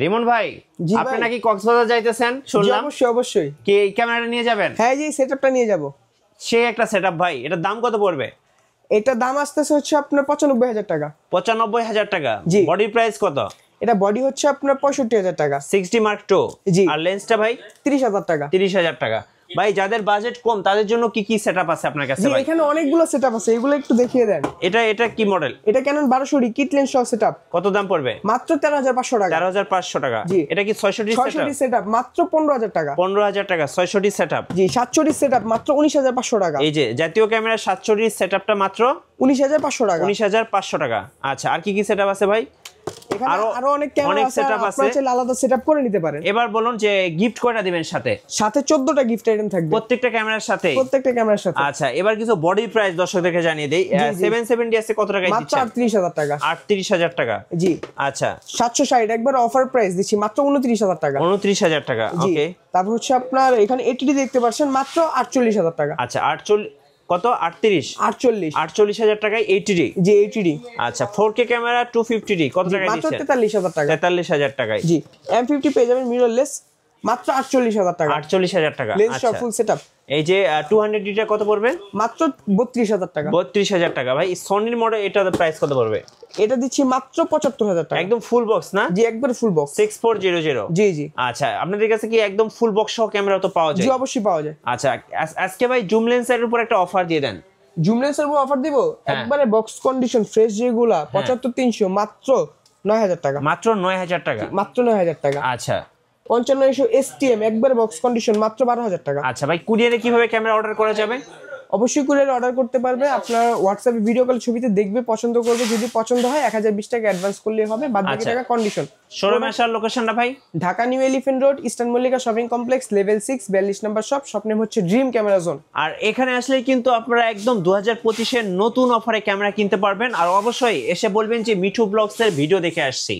রিমন ভাই, আপনি নাকি কক্সবাজার যাইতেছেন শুনলাম? অবশ্যই অবশ্যই। কি এই ক্যামেরাটা নিয়ে যাবেন? হ্যাঁ, এই সেটআপটা নিয়ে যাব। সে একটা সেটআপ ভাই, এটার দাম কত পড়বে? এটা দাম আসতেছে হচ্ছে আপনার 95,000 টাকা। 95,000 টাকা। জি। বডি প্রাইস কত? এটা বডি হচ্ছে আপনার 65,000 টাকা। 60 Mark II। জি। আর লেন্সটা ভাই 30,000 টাকা। 30,000 টাকা। ভাই যাদের বাজেট কম তাদের জন্য কি কি সেটআপ আছে আপনার কাছে জি, ভাই? এখানে অনেকগুলো সেটআপ আছে, এগুলো একটু দেখিয়ে দেন। এটা কি মডেল? এটা Canon 1200 কিট লেন্স সহ সেটআপ। কত দাম পড়বে? মাত্র 13,500 টাকা। 13,500 টাকা। জি। এটা কি 600 600 সেটআপ মাত্র 15,000 টাকা। 15,000 টাকা 600 সেটআপ। জি, 700 সেটআপ মাত্র 19,500 টাকা। এই যে জাতীয় ক্যামেরা 700 সেটআপটা মাত্র 19,500 টাকা। 19,500 টাকা। আচ্ছা, আর কি কি সেটআপ আছে ভাই? এখানে আরো অনেক ক্যামেরা আছে, আপনারা চাইলে আলাদা সেটআপ করে নিতে পারেন। এবার বলুন যে গিফট কয়টা দিবেন সাথে? সাথে 14টা গিফট আইটেম থাকবে প্রত্যেকটা ক্যামেরার সাথে? প্রত্যেকটা ক্যামেরার সাথে। আচ্ছা, এবার কিছু বডি প্রাইস দর্শকদেরকে জানিয়ে দেই। 770 আছে কত টাকায় মাত্র দিচ্ছেন? 38,000 টাকা। 38,000 টাকা। জি। আচ্ছা, 760 একবার অফার প্রাইস দিচ্ছি মাত্র 29,000 টাকা। 29,000 টাকা। জি। ওকে। তারপর হচ্ছে আপনার এখানে এটিডি দেখতে পাচ্ছেন মাত্র 48,000 টাকা। আচ্ছা, 48 কত? 48,000 টাকায় 80D। জি, এটিডি। আচ্ছা, 4K ক্যামেরা 250D কত টাকায় মাত্র দিচ্ছেন? 43,000 টাকা। 43,000 টাকায়। জি। M50 পেয়ে যাবেন মিররলেস মাত্র 48,000 টাকা। 48,000 টাকা। লেন্স সহ আচ্ছা, ফুল সেটআপ এই যে 200D টা কত পড়বে? মাত্র 32,000 টাকা। 32,000 টাকা। ভাই সনির মডেল এটার প্রাইস কত পড়বে? এটা দিচ্ছি মাত্র 75,000 টাকা। একদম ফুল বক্স না? জি, একবার ফুল বক্স। 6400। জি জি। আচ্ছা, আপনাদের কাছে কি একদম ফুল বক্স সহ ক্যামেরা তো পাওয়া যায়? জি, অবশ্যই পাওয়া যায়। আচ্ছা, আজকে ভাই জুম লেন্সের উপর একটা অফার দিয়ে দেন। জুম লেন্সের উপর অফার দিব একবারে বক্স কন্ডিশন ফ্রেশ যেগুলা 75-300 মাত্র 9,000 টাকা। মাত্র 9,000 টাকা। মাত্র 9,000 টাকা। আচ্ছা 5500 STM একবারে বক্স কন্ডিশন মাত্র 12,000 টাকা। আচ্ছা ভাই, কুরিয়ারে কিভাবে ক্যামেরা অর্ডার করা যাবে? অবশ্যই কুরিয়ারে অর্ডার করতে পারবে। আপনার হোয়াটসঅ্যাপে ভিডিও কল ছবিতে দেখবে, পছন্দ করবে, যদি পছন্দ হয় 1020 টাকা অ্যাডভান্স করলেই হবে, বাদ বাকি টাকা কন্ডিশন। শোরুমে আসার লোকেশনটা ভাই? Dhaka new elephant road, eastern Mallika shopping complex, level 6, 42 নম্বর শপ। শপ নেম হচ্ছে ড্রিম ক্যামেরা জোন। আর এখানে আসলে কিন্তু আপনারা একদম 2025 এর নতুন অফারে ক্যামেরা কিনতে পারবেন। আর অবশ্যই এসে বলবেন যে মিঠু ব্লগস এর ভিডিও দেখে আসছি।